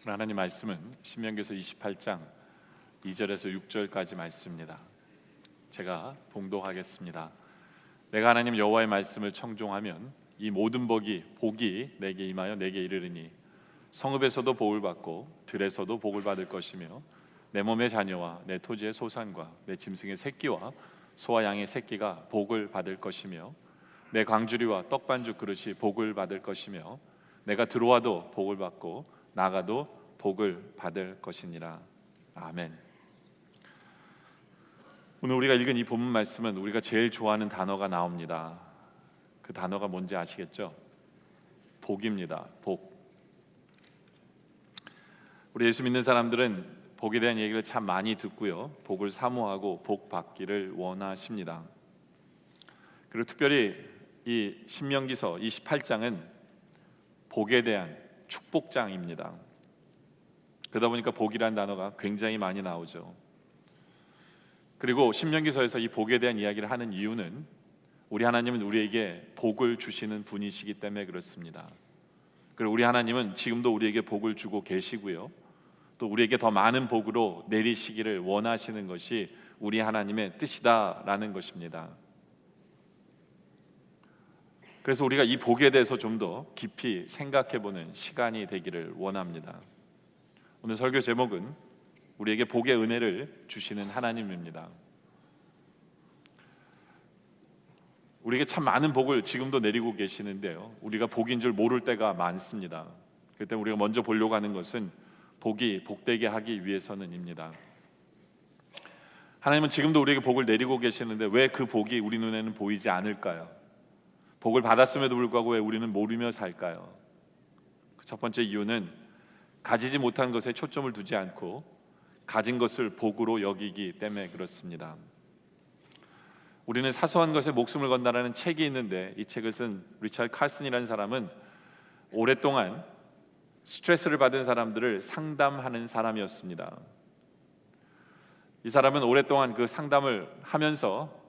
하나님 말씀은 신명기서 28장 2절에서 6절까지 말씀입니다. 제가 봉독하겠습니다. 내가 하나님 여호와의 말씀을 청종하면 이 모든 복이 내게 임하여 내게 이르리니 성읍에서도 복을 받고 들에서도 복을 받을 것이며 내 몸의 자녀와 내 토지의 소산과 내 짐승의 새끼와 소와 양의 새끼가 복을 받을 것이며 내 광주리와 떡반죽 그릇이 복을 받을 것이며 내가 들어와도 복을 받고 나가도 복을 받을 것이니라. 아멘. 오늘 우리가 읽은 이 본문 말씀은 우리가 제일 좋아하는 단어가 나옵니다. 그 단어가 뭔지 아시겠죠? 복입니다. 복. 우리 예수 믿는 사람들은 복에 대한 얘기를 참 많이 듣고요, 복을 사모하고 복 받기를 원하십니다. 그리고 특별히 이 신명기서 28장은 복에 대한 축복장입니다. 그러다 보니까 복이라는 단어가 굉장히 많이 나오죠. 그리고 신명기서에서 이 복에 대한 이야기를 하는 이유는 우리 하나님은 우리에게 복을 주시는 분이시기 때문에 그렇습니다. 그리고 우리 하나님은 지금도 우리에게 복을 주고 계시고요, 또 우리에게 더 많은 복으로 내리시기를 원하시는 것이 우리 하나님의 뜻이다라는 것입니다. 그래서 우리가 이 복에 대해서 좀 더 깊이 생각해보는 시간이 되기를 원합니다. 오늘 설교 제목은 우리에게 복의 은혜를 주시는 하나님입니다. 우리에게 참 많은 복을 지금도 내리고 계시는데요, 우리가 복인 줄 모를 때가 많습니다. 그때 우리가 먼저 보려고 하는 것은 복이 복되게 하기 위해서는입니다. 하나님은 지금도 우리에게 복을 내리고 계시는데 왜 그 복이 우리 눈에는 보이지 않을까요? 복을 받았음에도 불구하고 왜 우리는 모르며 살까요? 첫 번째 이유는 가지지 못한 것에 초점을 두지 않고 가진 것을 복으로 여기기 때문에 그렇습니다. 우리는 사소한 것에 목숨을 건다라는 책이 있는데, 이 책을 쓴 리처드 칼슨이라는 사람은 오랫동안 스트레스를 받은 사람들을 상담하는 사람이었습니다. 이 사람은 오랫동안 그 상담을 하면서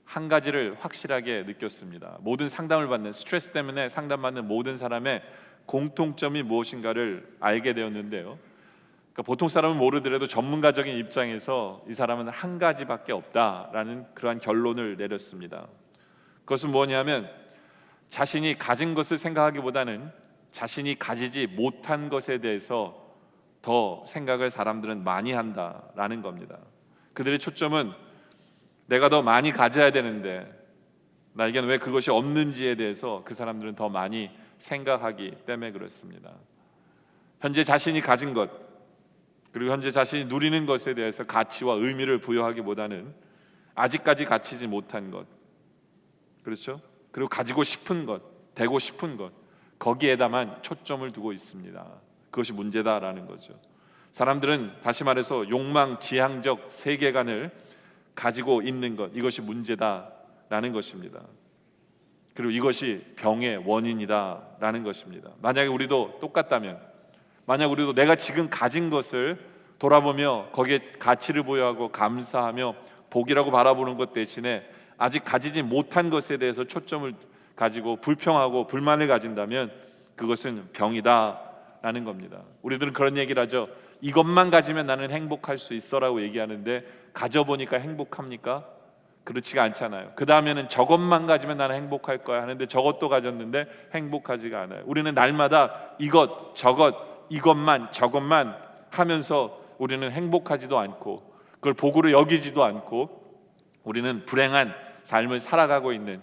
한 가지를 확실하게 느꼈습니다. 모든 상담을 받는, 스트레스 때문에 상담받는 모든 사람의 공통점이 무엇인가를 알게 되었는데요, 그러니까 보통 사람은 모르더라도 전문가적인 입장에서 이 사람은 한 가지밖에 없다라는 그러한 결론을 내렸습니다. 그것은 뭐냐면 자신이 가진 것을 생각하기보다는 자신이 가지지 못한 것에 대해서 더 생각을 사람들은 많이 한다라는 겁니다. 그들의 초점은 내가 더 많이 가져야 되는데 나에게는 왜 그것이 없는지에 대해서 그 사람들은 더 많이 생각하기 때문에 그렇습니다. 현재 자신이 가진 것, 그리고 현재 자신이 누리는 것에 대해서 가치와 의미를 부여하기보다는 아직까지 갖추지 못한 것, 그렇죠? 그리고 가지고 싶은 것, 되고 싶은 것, 거기에다만 초점을 두고 있습니다. 그것이 문제다라는 거죠. 사람들은 다시 말해서 욕망 지향적 세계관을 가지고 있는 것, 이것이 문제다라는 것입니다. 그리고 이것이 병의 원인이다라는 것입니다. 만약에 우리도 똑같다면, 만약 우리도 내가 지금 가진 것을 돌아보며 거기에 가치를 부여하고 감사하며 복이라고 바라보는 것 대신에 아직 가지지 못한 것에 대해서 초점을 가지고 불평하고 불만을 가진다면 그것은 병이다라는 겁니다. 우리들은 그런 얘기를 하죠. 이것만 가지면 나는 행복할 수 있어라고 얘기하는데 가져보니까 행복합니까? 그렇지가 않잖아요. 그 다음에는 저것만 가지면 나는 행복할 거야 하는데 저것도 가졌는데 행복하지가 않아요. 우리는 날마다 이것 저것, 이것만 저것만 하면서 우리는 행복하지도 않고 그걸 복으로 여기지도 않고 우리는 불행한 삶을 살아가고 있는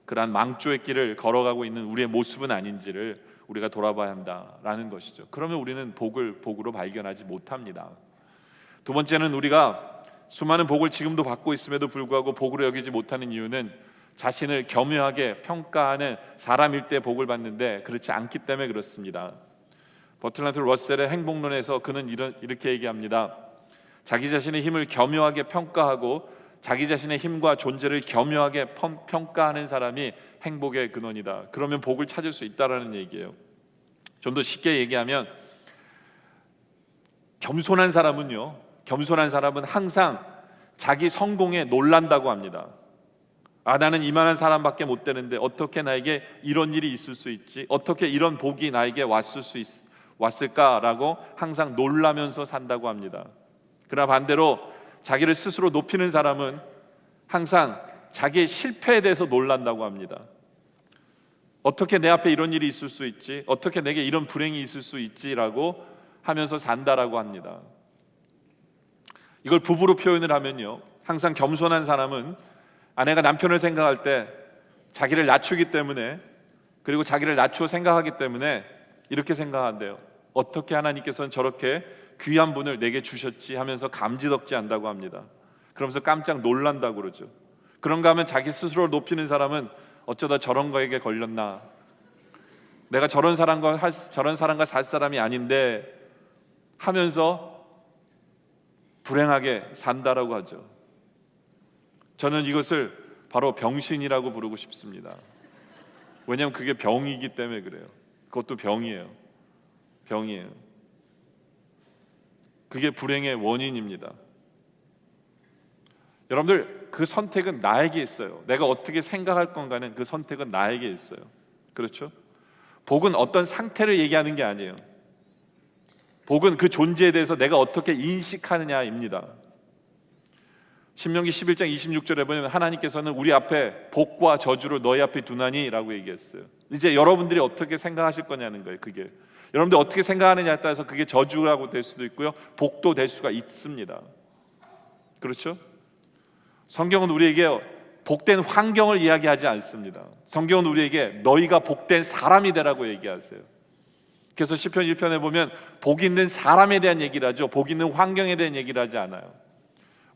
그러한 망조의 길을 걸어가고 있는 우리의 모습은 아닌지를 우리가 돌아봐야 한다라는 것이죠. 그러면 우리는 복을 복으로 발견하지 못합니다. 두 번째는 우리가 수많은 복을 지금도 받고 있음에도 불구하고 복으로 여기지 못하는 이유는 자신을 겸허하게 평가하는 사람일 때 복을 받는데 그렇지 않기 때문에 그렇습니다. 버틀란트 러셀의 행복론에서 그는 이렇게 얘기합니다. 자기 자신의 힘을 겸허하게 평가하고 자기 자신의 힘과 존재를 겸허하게 평가하는 사람이 행복의 근원이다. 그러면 복을 찾을 수 있다라는 얘기예요. 좀 더 쉽게 얘기하면 겸손한 사람은 항상 자기 성공에 놀란다고 합니다. 나는 이만한 사람밖에 못 되는데 어떻게 나에게 이런 일이 있을 수 있지? 어떻게 이런 복이 나에게 왔을까라고 항상 놀라면서 산다고 합니다. 그러나 반대로 자기를 스스로 높이는 사람은 항상 자기의 실패에 대해서 놀란다고 합니다. 어떻게 내 앞에 이런 일이 있을 수 있지? 어떻게 내게 이런 불행이 있을 수 있지라고 하면서 산다라고 합니다. 이걸 부부로 표현을 하면요, 항상 겸손한 사람은 아내가 남편을 생각할 때 자기를 낮추기 때문에, 그리고 자기를 낮추어 생각하기 때문에 이렇게 생각한대요. 어떻게 하나님께서는 저렇게 귀한 분을 내게 주셨지 하면서 감지덕지 한다고 합니다. 그러면서 깜짝 놀란다고 그러죠. 그런가 하면 자기 스스로를 높이는 사람은 어쩌다 저런 거에게 걸렸나, 내가 저런 사람과 살 사람이 아닌데 하면서 불행하게 산다라고 하죠. 저는 이것을 바로 병신이라고 부르고 싶습니다. 왜냐하면 그게 병이기 때문에 그래요. 그것도 병이에요. 병이에요. 그게 불행의 원인입니다. 여러분들, 그 선택은 나에게 있어요. 내가 어떻게 생각할 건가는 그 선택은 나에게 있어요. 그렇죠? 복은 어떤 상태를 얘기하는 게 아니에요. 복은 그 존재에 대해서 내가 어떻게 인식하느냐입니다. 신명기 11장 26절에 보면 하나님께서는 우리 앞에 복과 저주를 너희 앞에 두나니 라고 얘기했어요. 이제 여러분들이 어떻게 생각하실 거냐는 거예요. 그게 여러분들 어떻게 생각하느냐에 따라서 그게 저주라고 될 수도 있고요, 복도 될 수가 있습니다. 그렇죠? 성경은 우리에게 복된 환경을 이야기하지 않습니다. 성경은 우리에게 너희가 복된 사람이 되라고 얘기하세요. 그래서 시편 1편에 보면 복 있는 사람에 대한 얘기를 하죠. 복 있는 환경에 대한 얘기를 하지 않아요.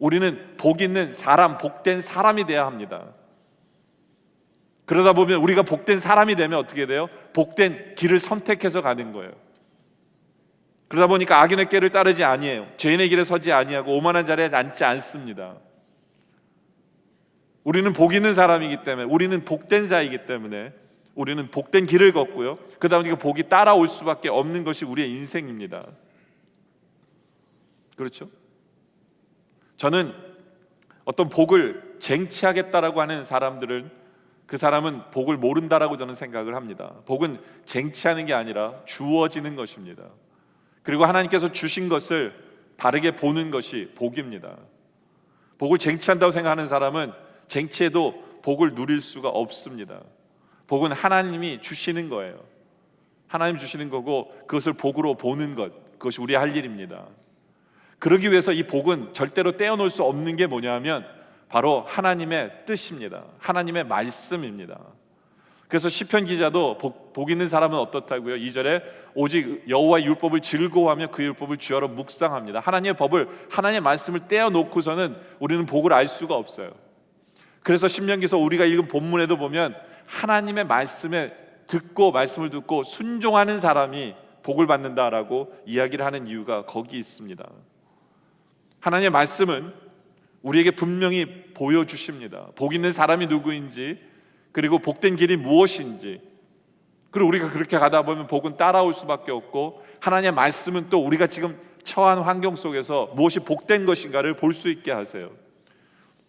우리는 복 있는 사람, 복된 사람이 돼야 합니다. 그러다 보면 우리가 복된 사람이 되면 어떻게 돼요? 복된 길을 선택해서 가는 거예요. 그러다 보니까 악인의 길을 따르지 아니에요. 죄인의 길에 서지 아니하고 오만한 자리에 앉지 않습니다. 우리는 복 있는 사람이기 때문에, 우리는 복된 자이기 때문에 우리는 복된 길을 걷고요, 그 다음에 그 복이 따라올 수밖에 없는 것이 우리의 인생입니다. 그렇죠? 저는 어떤 복을 쟁취하겠다라고 하는 사람들은, 그 사람은 복을 모른다라고 저는 생각을 합니다. 복은 쟁취하는 게 아니라 주어지는 것입니다. 그리고 하나님께서 주신 것을 바르게 보는 것이 복입니다. 복을 쟁취한다고 생각하는 사람은 쟁취해도 복을 누릴 수가 없습니다. 복은 하나님이 주시는 거예요. 하나님 주시는 거고, 그것을 복으로 보는 것, 그것이 우리의 할 일입니다. 그러기 위해서 이 복은 절대로 떼어놓을 수 없는 게 뭐냐면 바로 하나님의 뜻입니다. 하나님의 말씀입니다. 그래서 시편 기자도 복 있는 사람은 어떻다고요? 2절에 오직 여호와의 율법을 즐거워하며 그 율법을 주야로 묵상합니다. 하나님의 법을, 하나님의 말씀을 떼어놓고서는 우리는 복을 알 수가 없어요. 그래서 신명기서 우리가 읽은 본문에도 보면 하나님의 말씀을 듣고 순종하는 사람이 복을 받는다라고 이야기를 하는 이유가 거기 있습니다. 하나님의 말씀은 우리에게 분명히 보여주십니다. 복 있는 사람이 누구인지, 그리고 복된 길이 무엇인지. 그리고 우리가 그렇게 가다 보면 복은 따라올 수밖에 없고, 하나님의 말씀은 또 우리가 지금 처한 환경 속에서 무엇이 복된 것인가를 볼 수 있게 하세요.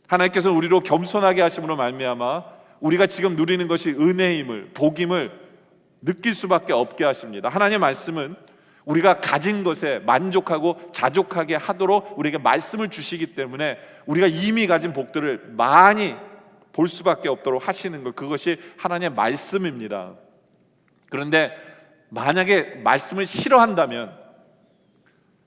하나님께서는 우리로 겸손하게 하심으로 말미암아 우리가 지금 누리는 것이 은혜임을, 복임을 느낄 수밖에 없게 하십니다. 하나님의 말씀은 우리가 가진 것에 만족하고 자족하게 하도록 우리에게 말씀을 주시기 때문에 우리가 이미 가진 복들을 많이 볼 수밖에 없도록 하시는 것, 그것이 하나님의 말씀입니다. 그런데 만약에 말씀을 싫어한다면,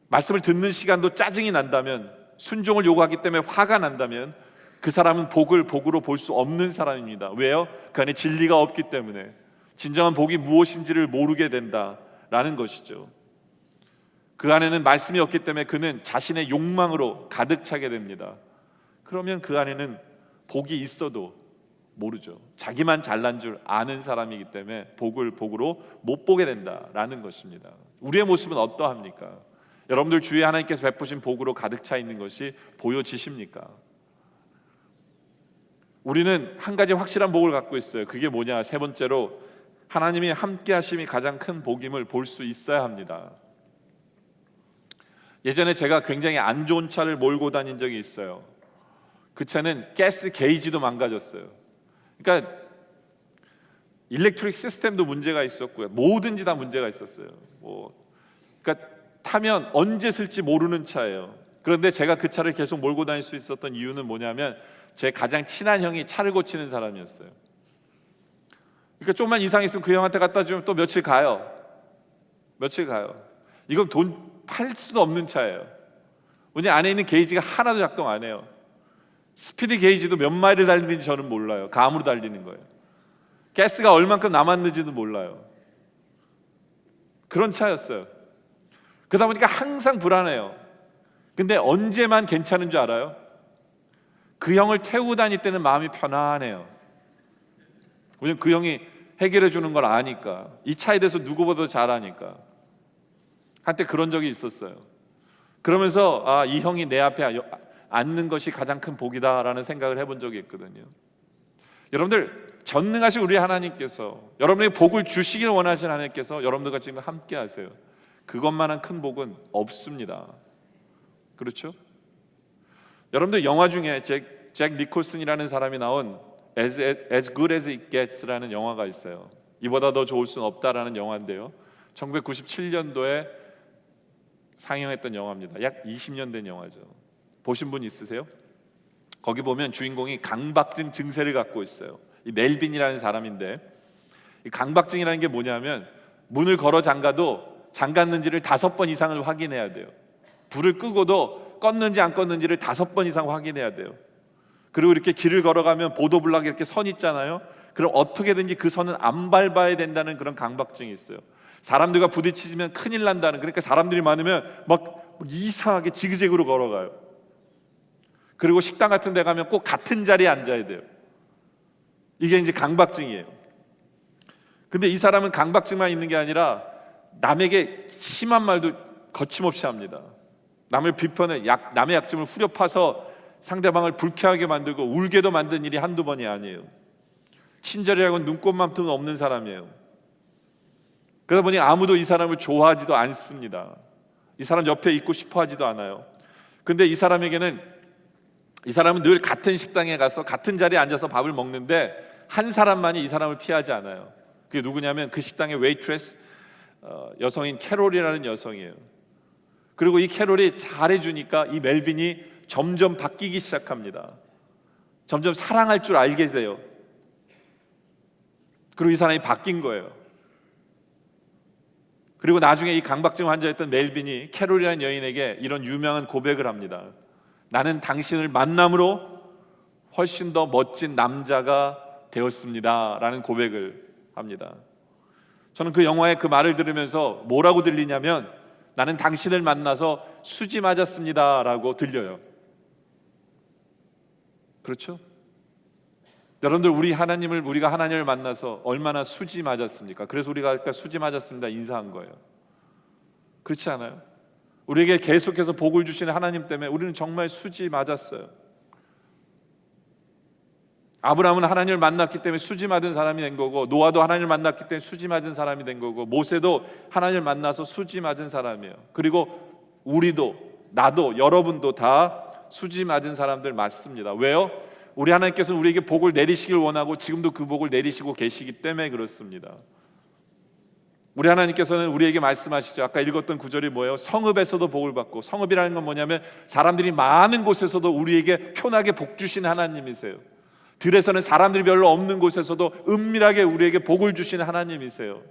말씀을 듣는 시간도 짜증이 난다면, 순종을 요구하기 때문에 화가 난다면 그 사람은 복을 복으로 볼 수 없는 사람입니다. 왜요? 그 안에 진리가 없기 때문에, 진정한 복이 무엇인지를 모르게 된다라는 것이죠. 그 안에는 말씀이 없기 때문에 그는 자신의 욕망으로 가득 차게 됩니다. 그러면 그 안에는 복이 있어도 모르죠. 자기만 잘난 줄 아는 사람이기 때문에 복을 복으로 못 보게 된다라는 것입니다. 우리의 모습은 어떠합니까? 여러분들 주위에 하나님께서 베푸신 복으로 가득 차 있는 것이 보여지십니까? 우리는 한 가지 확실한 복을 갖고 있어요. 그게 뭐냐? 세 번째로 하나님이 함께 하심이 가장 큰 복임을 볼 수 있어야 합니다. 예전에 제가 굉장히 안 좋은 차를 몰고 다닌 적이 있어요. 그 차는 가스 게이지도 망가졌어요. 그러니까 일렉트릭 시스템도 문제가 있었고요, 뭐든지 다 문제가 있었어요. 그러니까 타면 언제 쓸지 모르는 차예요. 그런데 제가 그 차를 계속 몰고 다닐 수 있었던 이유는 뭐냐면 제 가장 친한 형이 차를 고치는 사람이었어요. 그러니까 좀만 이상했으면 그 형한테 갖다 주면 또 며칠 가요. 이건 돈 팔 수도 없는 차예요. 왜냐 안에 있는 게이지가 하나도 작동 안 해요. 스피드 게이지도 몇 마일을 달리는지 저는 몰라요. 감으로 달리는 거예요. 가스가 얼만큼 남았는지도 몰라요. 그런 차였어요. 그러다 보니까 항상 불안해요. 근데 언제만 괜찮은 줄 알아요? 그 형을 태우고 다닐 때는 마음이 편안해요. 왜냐면 그 형이 해결해 주는 걸 아니까. 이 차에 대해서 누구보다 잘 아니까. 한때 그런 적이 있었어요. 그러면서 이 형이 내 앞에 앉는 것이 가장 큰 복이다라는 생각을 해본 적이 있거든요. 여러분들, 전능하신 우리 하나님께서 여러분에게 복을 주시길 원하시는 하나님께서 여러분들과 지금 함께 하세요. 그것만한 큰 복은 없습니다. 그렇죠? 여러분들 영화 중에 잭 니콜슨이라는 사람이 나온 As Good As It Gets라는 영화가 있어요. 이보다 더 좋을 수는 없다라는 영화인데요. 1997년도에 상영했던 영화입니다. 약 20년 된 영화죠. 보신 분 있으세요? 거기 보면 주인공이 강박증 증세를 갖고 있어요. 이 멜빈이라는 사람인데, 이 강박증이라는 게 뭐냐면 문을 걸어 잠가도 잠갔는지를 5번 이상을 확인해야 돼요. 불을 끄고도 껐는지 안 껐는지를 5번 이상 확인해야 돼요. 그리고 이렇게 길을 걸어가면 보도블락에 이렇게 선 있잖아요. 그럼 어떻게든지 그 선은 안 밟아야 된다는 그런 강박증이 있어요. 사람들과 부딪히면 큰일 난다는, 그러니까 사람들이 많으면 막 이상하게 지그재그로 걸어가요. 그리고 식당 같은 데 가면 꼭 같은 자리에 앉아야 돼요. 이게 이제 강박증이에요. 근데 이 사람은 강박증만 있는 게 아니라 남에게 심한 말도 거침없이 합니다. 남을 비판해, 남의 약점을 후려 파서 상대방을 불쾌하게 만들고 울게도 만든 일이 한두 번이 아니에요. 친절이라고는 눈꼽만큼은 없는 사람이에요. 그러다 보니 아무도 이 사람을 좋아하지도 않습니다. 이 사람 옆에 있고 싶어 하지도 않아요. 근데 이 사람은 늘 같은 식당에 가서 같은 자리에 앉아서 밥을 먹는데 한 사람만이 이 사람을 피하지 않아요. 그게 누구냐면 그 식당의 웨이트레스, 여성인 캐롤이라는 여성이에요. 그리고 이 캐롤이 잘해주니까 이 멜빈이 점점 바뀌기 시작합니다. 점점 사랑할 줄 알게 돼요. 그리고 이 사람이 바뀐 거예요. 그리고 나중에 이 강박증 환자였던 멜빈이 캐롤이라는 여인에게 이런 유명한 고백을 합니다. 나는 당신을 만남으로 훨씬 더 멋진 남자가 되었습니다 라는 고백을 합니다. 저는 그 영화의 그 말을 들으면서 뭐라고 들리냐면 나는 당신을 만나서 수지 맞았습니다 라고 들려요. 그렇죠? 여러분들, 우리가 하나님을 만나서 얼마나 수지 맞았습니까? 그래서 우리가 아까 수지 맞았습니다 인사한 거예요. 그렇지 않아요? 우리에게 계속해서 복을 주시는 하나님 때문에 우리는 정말 수지 맞았어요. 아브라함은 하나님을 만났기 때문에 수지 맞은 사람이 된 거고, 노아도 하나님을 만났기 때문에 수지 맞은 사람이 된 거고, 모세도 하나님을 만나서 수지 맞은 사람이에요. 그리고 우리도, 나도, 여러분도 다 수지 맞은 사람들 맞습니다. 왜요? 우리 하나님께서는 우리에게 복을 내리시길 원하고 지금도 그 복을 내리시고 계시기 때문에 그렇습니다. 우리 하나님께서는 우리에게 말씀하시죠. 아까 읽었던 구절이 뭐예요? 성읍에서도 복을 받고, 성읍이라는 건 뭐냐면 사람들이 많은 곳에서도 우리에게 편하게 복 주시는 하나님이세요. 들에서는 사람들이 별로 없는 곳에서도 은밀하게 우리에게 복을 주시는 하나님이세요.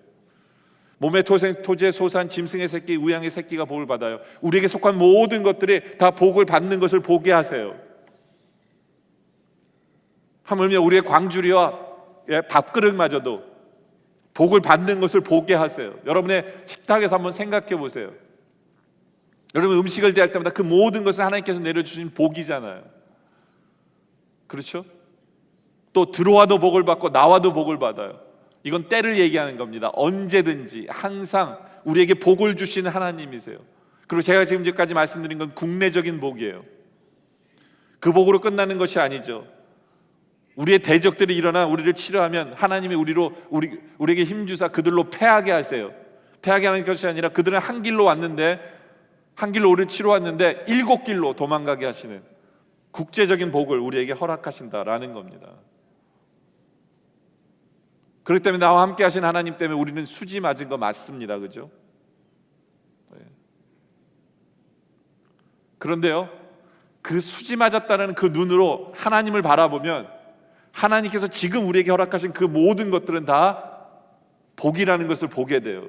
몸의 토지의 소산, 짐승의 새끼, 우양의 새끼가 복을 받아요. 우리에게 속한 모든 것들이 다 복을 받는 것을 보게 하세요. 하물며 우리의 광주리와 밥그릇마저도 복을 받는 것을 보게 하세요. 여러분의 식탁에서 한번 생각해 보세요. 여러분 음식을 대할 때마다 그 모든 것은 하나님께서 내려주신 복이잖아요. 그렇죠? 또 들어와도 복을 받고 나와도 복을 받아요. 이건 때를 얘기하는 겁니다. 언제든지 항상 우리에게 복을 주시는 하나님이세요. 그리고 제가 지금까지 말씀드린 건 국내적인 복이에요. 그 복으로 끝나는 것이 아니죠. 우리의 대적들이 일어나 우리를 치료하면 하나님이 우리에게 힘주사 그들로 패하게 하세요. 패하게 하는 것이 아니라 그들은 한 길로 우리를 치러 왔는데 7길로 도망가게 하시는 국제적인 복을 우리에게 허락하신다라는 겁니다. 그렇기 때문에 나와 함께 하신 하나님 때문에 우리는 수지 맞은 거 맞습니다. 그죠? 그런데요, 그 수지 맞았다는 그 눈으로 하나님을 바라보면 하나님께서 지금 우리에게 허락하신 그 모든 것들은 다 복이라는 것을 보게 돼요.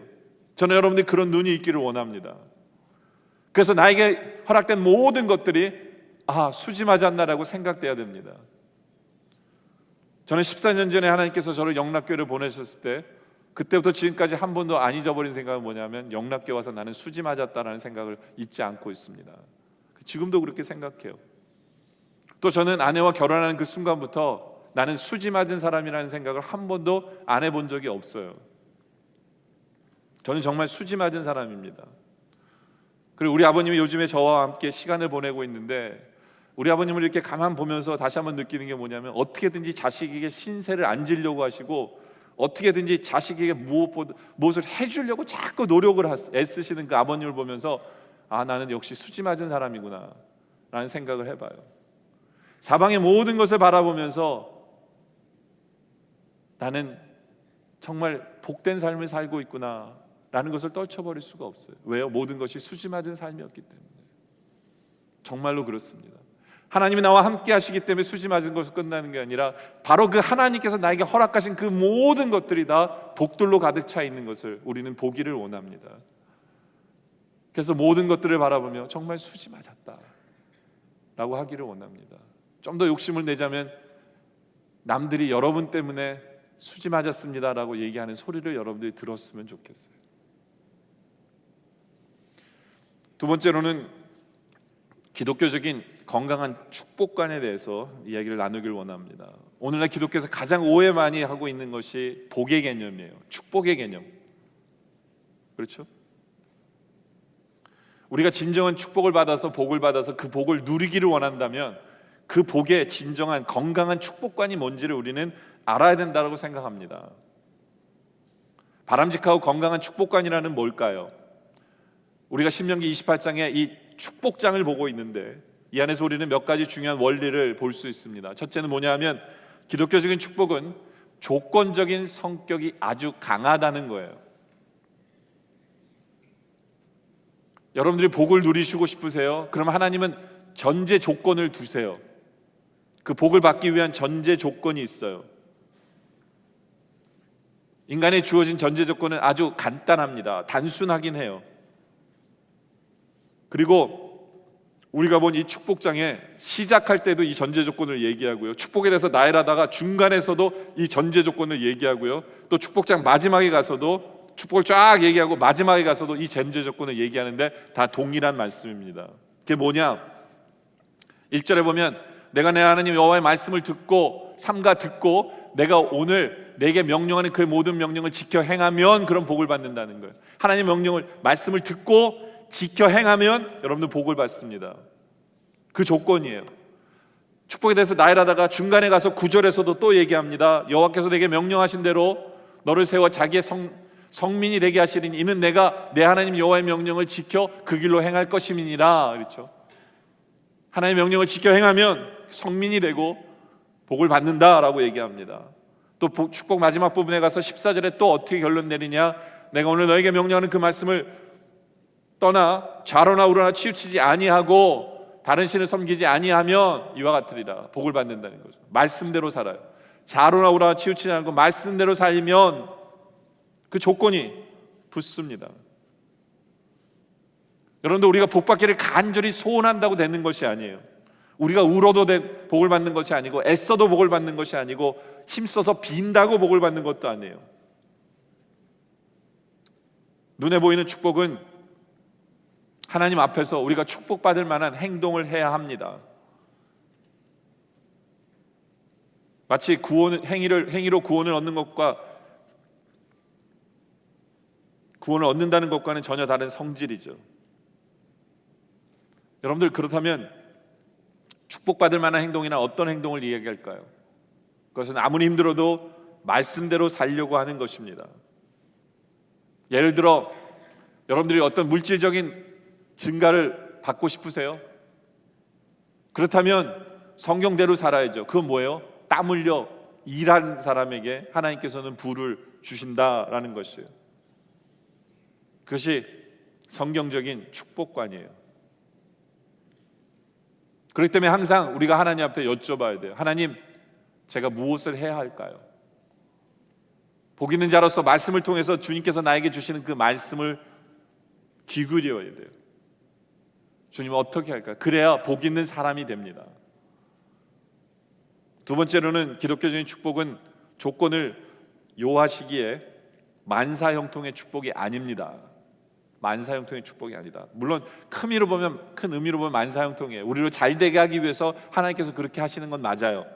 저는 여러분들이 그런 눈이 있기를 원합니다. 그래서 나에게 허락된 모든 것들이 수지 맞았나라고 생각돼야 됩니다. 저는 14년 전에 하나님께서 저를 영락교회를 보내셨을 때 그때부터 지금까지 한 번도 안 잊어버린 생각은 뭐냐면 영락교회 와서 나는 수지 맞았다라는 생각을 잊지 않고 있습니다. 지금도 그렇게 생각해요. 또 저는 아내와 결혼하는 그 순간부터 나는 수지 맞은 사람이라는 생각을 한 번도 안 해본 적이 없어요. 저는 정말 수지 맞은 사람입니다. 그리고 우리 아버님이 요즘에 저와 함께 시간을 보내고 있는데 우리 아버님을 이렇게 가만 보면서 다시 한번 느끼는 게 뭐냐면 어떻게든지 자식에게 신세를 안 지려고 하시고 어떻게든지 자식에게 무엇을 해주려고 자꾸 노력을 애쓰시는 그 아버님을 보면서 나는 역시 수지 맞은 사람이구나 라는 생각을 해봐요. 사방의 모든 것을 바라보면서 나는 정말 복된 삶을 살고 있구나 라는 것을 떨쳐버릴 수가 없어요. 왜요? 모든 것이 수지 맞은 삶이었기 때문에. 정말로 그렇습니다. 하나님이 나와 함께 하시기 때문에 수지 맞은 것으로 끝나는 게 아니라 바로 그 하나님께서 나에게 허락하신 그 모든 것들이 다 복들로 가득 차 있는 것을 우리는 보기를 원합니다. 그래서 모든 것들을 바라보며 정말 수지 맞았다 라고 하기를 원합니다. 좀 더 욕심을 내자면 남들이 여러분 때문에 수지 맞았습니다 라고 얘기하는 소리를 여러분들이 들었으면 좋겠어요. 두 번째로는 기독교적인 건강한 축복관에 대해서 이야기를 나누길 원합니다. 오늘날 기독교에서 가장 오해 많이 하고 있는 것이 복의 개념이에요. 축복의 개념. 그렇죠? 우리가 진정한 축복을 받아서 복을 받아서 그 복을 누리기를 원한다면 그 복의 진정한 건강한 축복관이 뭔지를 우리는 알아야 된다고 생각합니다. 바람직하고 건강한 축복관이라는 뭘까요? 우리가 신명기 28장에 이 축복장을 보고 있는데 이 안에서 우리는 몇 가지 중요한 원리를 볼 수 있습니다. 첫째는 뭐냐 하면 기독교적인 축복은 조건적인 성격이 아주 강하다는 거예요. 여러분들이 복을 누리시고 싶으세요? 그럼 하나님은 전제 조건을 두세요. 그 복을 받기 위한 전제 조건이 있어요. 인간에 주어진 전제 조건은 아주 간단합니다. 단순하긴 해요. 그리고 우리가 본 이 축복장에 시작할 때도 이 전제 조건을 얘기하고요. 축복에 대해서 나열하다가 중간에서도 이 전제 조건을 얘기하고요. 또 축복장 마지막에 가서도 축복을 쫙 얘기하고 마지막에 가서도 이 전제 조건을 얘기하는데 다 동일한 말씀입니다. 그게 뭐냐? 1절에 보면 내가 내 하나님 여호와의 말씀을 듣고 삼가 듣고 내가 오늘 내게 명령하는 그 모든 명령을 지켜 행하면 그런 복을 받는다는 거예요. 하나님 명령을 말씀을 듣고 지켜 행하면 여러분들 복을 받습니다. 그 조건이에요. 축복에 대해서 나열하다가 중간에 가서 9절에서도 또 얘기합니다. 여호와께서 내게 명령하신 대로 너를 세워 자기의 성민이 되게 하시리니 이는 내가 내 하나님 여호와의 명령을 지켜 그 길로 행할 것임이니라. 그렇죠? 하나님의 명령을 지켜 행하면 성민이 되고 복을 받는다라고 얘기합니다. 또 축복 마지막 부분에 가서 14절에 또 어떻게 결론 내리냐? 내가 오늘 너에게 명령하는 그 말씀을 떠나 좌로나 우로나 치우치지 아니하고 다른 신을 섬기지 아니하면 이와 같으리라. 복을 받는다는 거죠. 말씀대로 살아요. 좌로나 우로나 치우치지 않고 말씀대로 살면 그 조건이 붙습니다. 여러분들 우리가 복 받기를 간절히 소원한다고 되는 것이 아니에요. 우리가 울어도 복을 받는 것이 아니고 애써도 복을 받는 것이 아니고 힘써서 빈다고 복을 받는 것도 아니에요. 눈에 보이는 축복은 하나님 앞에서 우리가 축복받을 만한 행동을 해야 합니다. 마치 행위로 구원을 얻는 것과 구원을 얻는다는 것과는 전혀 다른 성질이죠. 여러분들 그렇다면 축복받을 만한 행동이나 어떤 행동을 이야기할까요? 그것은 아무리 힘들어도 말씀대로 살려고 하는 것입니다. 예를 들어 여러분들이 어떤 물질적인 증가를 받고 싶으세요? 그렇다면 성경대로 살아야죠. 그건 뭐예요? 땀 흘려 일한 사람에게 하나님께서는 부를 주신다라는 것이에요. 그것이 성경적인 축복관이에요. 그렇기 때문에 항상 우리가 하나님 앞에 여쭤봐야 돼요. 하나님, 제가 무엇을 해야 할까요? 복 있는 자로서 말씀을 통해서 주님께서 나에게 주시는 그 말씀을 귀 기울여야 돼요. 주님 어떻게 할까요? 그래야 복 있는 사람이 됩니다. 두 번째로는 기독교적인 축복은 조건을 요하시기에 만사형통의 축복이 아닙니다. 만사형통의 축복이 아니다. 물론 큰 의미로 보면 만사형통이에요. 우리로 잘되게 하기 위해서 하나님께서 그렇게 하시는 건 맞아요.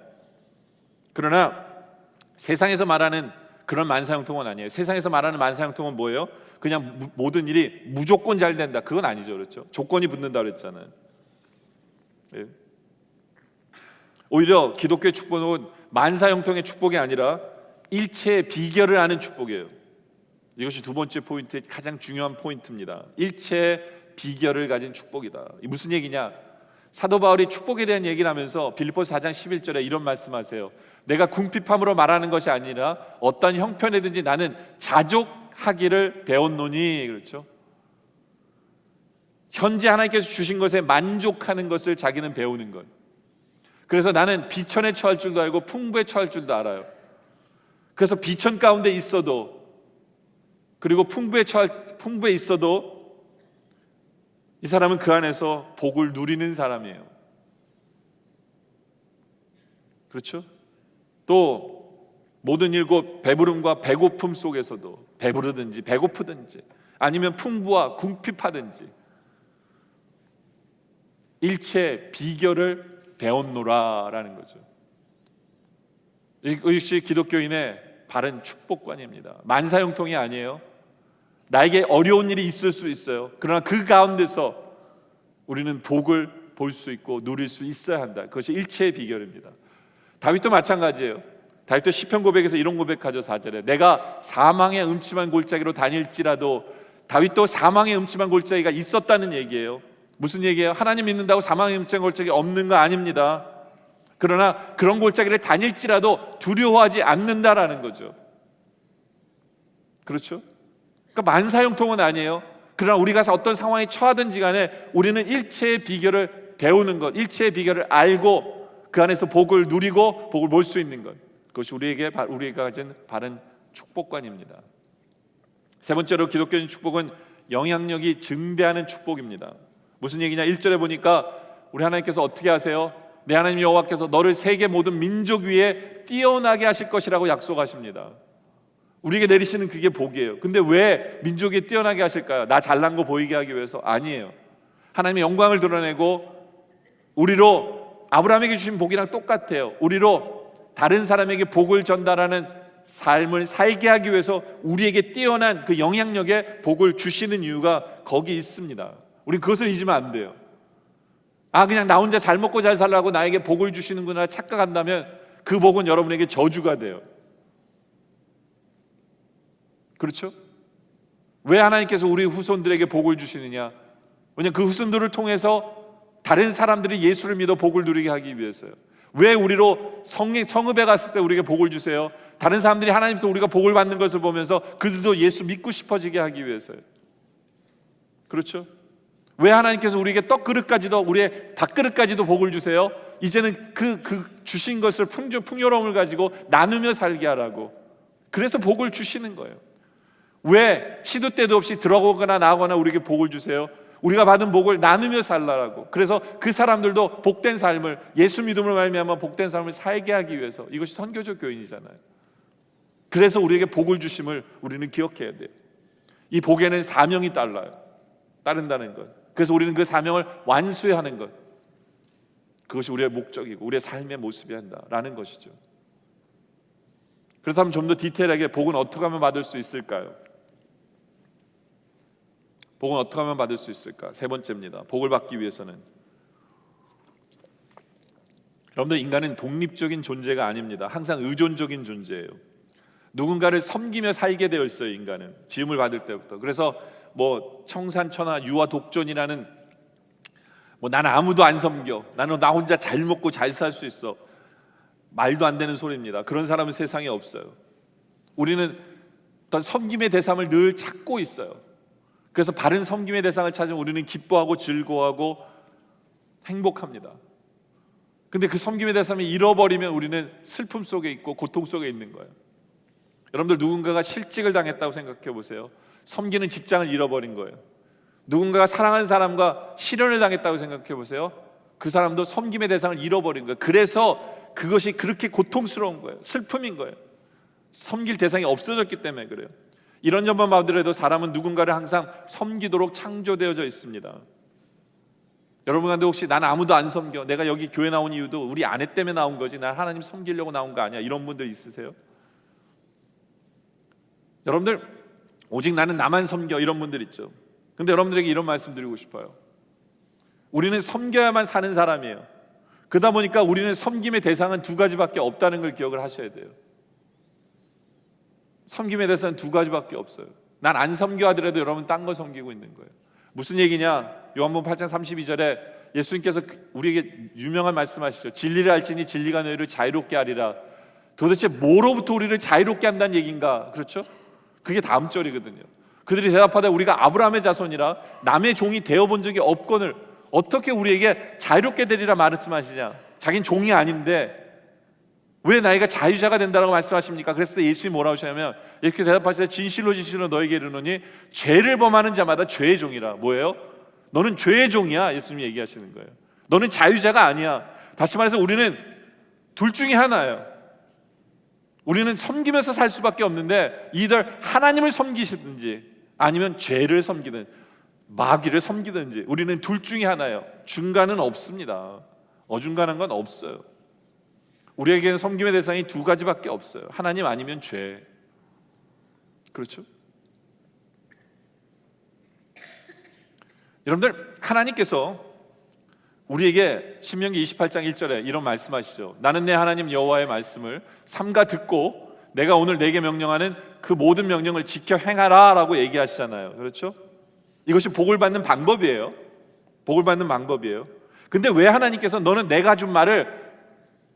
그러나 세상에서 말하는 그런 만사형통은 아니에요. 세상에서 말하는 만사형통은 뭐예요? 그냥 모든 일이 무조건 잘 된다. 그건 아니죠, 그렇죠? 조건이 붙는다 그랬잖아요. 네. 오히려 기독교의 축복은 만사형통의 축복이 아니라 일체의 비결을 아는 축복이에요. 이것이 두 번째 포인트의 가장 중요한 포인트입니다. 일체의 비결을 가진 축복이다. 이 무슨 얘기냐? 사도 바울이 축복에 대한 얘기를 하면서 빌립보서 4장 11절에 이런 말씀하세요. 내가 궁핍함으로 말하는 것이 아니라 어떤 형편이든지 나는 자족하기를 배웠노니. 그렇죠? 현재 하나님께서 주신 것에 만족하는 것을 자기는 배우는 것. 그래서 나는 비천에 처할 줄도 알고 풍부에 처할 줄도 알아요. 그래서 비천 가운데 있어도, 그리고 풍부에 있어도 이 사람은 그 안에서 복을 누리는 사람이에요. 그렇죠? 또 모든 일곱 배부름과 배고픔 속에서도, 배부르든지 배고프든지 아니면 풍부와 궁핍하든지 일체 비결을 배웠노라라는 거죠. 이것이 기독교인의 바른 축복관입니다. 만사형통이 아니에요. 나에게 어려운 일이 있을 수 있어요. 그러나 그 가운데서 우리는 복을 볼 수 있고 누릴 수 있어야 한다. 그것이 일체의 비결입니다. 다윗도 마찬가지예요. 다윗도 시편 고백에서 이런 고백하죠. 4절에 내가 사망의 음침한 골짜기로 다닐지라도. 다윗도 사망의 음침한 골짜기가 있었다는 얘기예요. 무슨 얘기예요? 하나님 믿는다고 사망의 음침한 골짜기 없는 거 아닙니다. 그러나 그런 골짜기를 다닐지라도 두려워하지 않는다라는 거죠. 그렇죠? 그러니까 만사형통은 아니에요. 그러나 우리가 어떤 상황에 처하든지 간에 우리는 일체의 비결을 배우는 것, 일체의 비결을 알고 그 안에서 복을 누리고 복을 볼 수 있는 것, 그것이 우리가 가진 바른 축복관입니다. 세 번째로 기독교인 축복은 영향력이 증대하는 축복입니다. 무슨 얘기냐? 1절에 보니까 우리 하나님께서 어떻게 하세요? 내 하나님 여호와께서 너를 세계 모든 민족 위에 뛰어나게 하실 것이라고 약속하십니다. 우리에게 내리시는 그게 복이에요. 근데 왜 민족이 뛰어나게 하실까요? 나 잘난 거 보이게 하기 위해서? 아니에요. 하나님의 영광을 드러내고 우리로 아브라함에게 주신 복이랑 똑같아요. 우리로 다른 사람에게 복을 전달하는 삶을 살게 하기 위해서 우리에게 뛰어난 그 영향력의 복을 주시는 이유가 거기 있습니다. 우리 그것을 잊으면 안 돼요. 그냥 나 혼자 잘 먹고 잘 살라고 나에게 복을 주시는구나 착각한다면 그 복은 여러분에게 저주가 돼요. 그렇죠? 왜 하나님께서 우리 후손들에게 복을 주시느냐? 왜냐하면 그 후손들을 통해서 다른 사람들이 예수를 믿어 복을 누리게 하기 위해서요. 왜 우리로 성읍에 갔을 때 우리에게 복을 주세요? 다른 사람들이 하나님부터 우리가 복을 받는 것을 보면서 그들도 예수 믿고 싶어지게 하기 위해서요. 그렇죠? 왜 하나님께서 우리에게 떡그릇까지도, 우리의 밥그릇까지도 복을 주세요? 이제는 그 주신 것을 풍요로움을 가지고 나누며 살게 하라고. 그래서 복을 주시는 거예요. 왜 시도 때도 없이 들어오거나 나오거나 우리에게 복을 주세요? 우리가 받은 복을 나누며 살라라고. 그래서 그 사람들도 복된 삶을, 예수 믿음으로 말미암아 복된 삶을 살게 하기 위해서. 이것이 선교적 교인이잖아요. 그래서 우리에게 복을 주심을 우리는 기억해야 돼요. 이 복에는 사명이 따른다는 것. 그래서 우리는 그 사명을 완수해야 하는 것, 그것이 우리의 목적이고 우리의 삶의 모습이야 한다라는 것이죠. 그렇다면 좀 더 디테일하게 복은 어떻게 하면 받을 수 있을까요? 복은 어떻게 하면 받을 수 있을까? 세 번째입니다. 복을 받기 위해서는, 여러분들, 인간은 독립적인 존재가 아닙니다. 항상 의존적인 존재예요. 누군가를 섬기며 살게 되어 있어요. 인간은 지음을 받을 때부터. 그래서 청산천하 유아 독존이라는, 나는 아무도 안 섬겨, 나는 나 혼자 잘 먹고 잘 살 수 있어, 말도 안 되는 소리입니다. 그런 사람은 세상에 없어요. 우리는 어떤 섬김의 대상을 늘 찾고 있어요. 그래서 바른 섬김의 대상을 찾으면 우리는 기뻐하고 즐거워하고 행복합니다. 근데 그 섬김의 대상을 잃어버리면 우리는 슬픔 속에 있고 고통 속에 있는 거예요. 여러분들 누군가가 실직을 당했다고 생각해 보세요. 섬기는 직장을 잃어버린 거예요. 누군가가 사랑하는 사람과 실연을 당했다고 생각해 보세요. 그 사람도 섬김의 대상을 잃어버린 거예요. 그래서 그것이 그렇게 고통스러운 거예요. 슬픔인 거예요. 섬길 대상이 없어졌기 때문에 그래요. 이런 점만 봐더라도 사람은 누군가를 항상 섬기도록 창조되어져 있습니다. 여러분 가운데 혹시 난 아무도 안 섬겨, 내가 여기 교회 나온 이유도 우리 아내 때문에 나온 거지 난 하나님 섬기려고 나온 거 아니야, 이런 분들 있으세요? 여러분들 오직 나는 나만 섬겨, 이런 분들 있죠. 근데 여러분들에게 이런 말씀 드리고 싶어요. 우리는 섬겨야만 사는 사람이에요. 그러다 보니까 우리는 섬김의 대상은 두 가지밖에 없다는 걸 기억을 하셔야 돼요. 섬김의 대상은 두 가지밖에 없어요. 난 안 섬겨 하더라도 여러분 딴 거 섬기고 있는 거예요. 무슨 얘기냐? 요한복음 8장 32절에 예수님께서 우리에게 유명한 말씀하시죠. 진리를 알지니 진리가 너희를 자유롭게 하리라. 도대체 뭐로부터 우리를 자유롭게 한다는 얘기인가? 그렇죠? 그게 다음 절이거든요. 그들이 대답하되 우리가 아브라함의 자손이라 남의 종이 되어본 적이 없거늘 어떻게 우리에게 자유롭게 되리라 말씀하시냐? 자긴 종이 아닌데 왜 나이가 자유자가 된다고 말씀하십니까? 그랬을 때 예수님이 뭐라고 하시냐면 이렇게 대답하시되 진실로 진실로 너에게 이르노니 죄를 범하는 자마다 죄의 종이라. 뭐예요? 너는 죄의 종이야. 예수님이 얘기하시는 거예요. 너는 자유자가 아니야. 다시 말해서 우리는 둘 중에 하나예요. 우리는 섬기면서 살 수밖에 없는데 이들 하나님을 섬기시든지 아니면 죄를 섬기든 마귀를 섬기든지 우리는 둘 중에 하나예요. 중간은 없습니다. 어중간한 건 없어요. 우리에게는 섬김의 대상이 두 가지밖에 없어요. 하나님 아니면 죄. 그렇죠? 여러분들 하나님께서 우리에게 신명기 28장 1절에 이런 말씀하시죠. 나는 내 하나님 여호와의 말씀을 삼가 듣고 내가 오늘 내게 명령하는 그 모든 명령을 지켜 행하라 라고 얘기하시잖아요. 그렇죠? 이것이 복을 받는 방법이에요. 복을 받는 방법이에요. 근데 왜 하나님께서 너는 내가 준 말을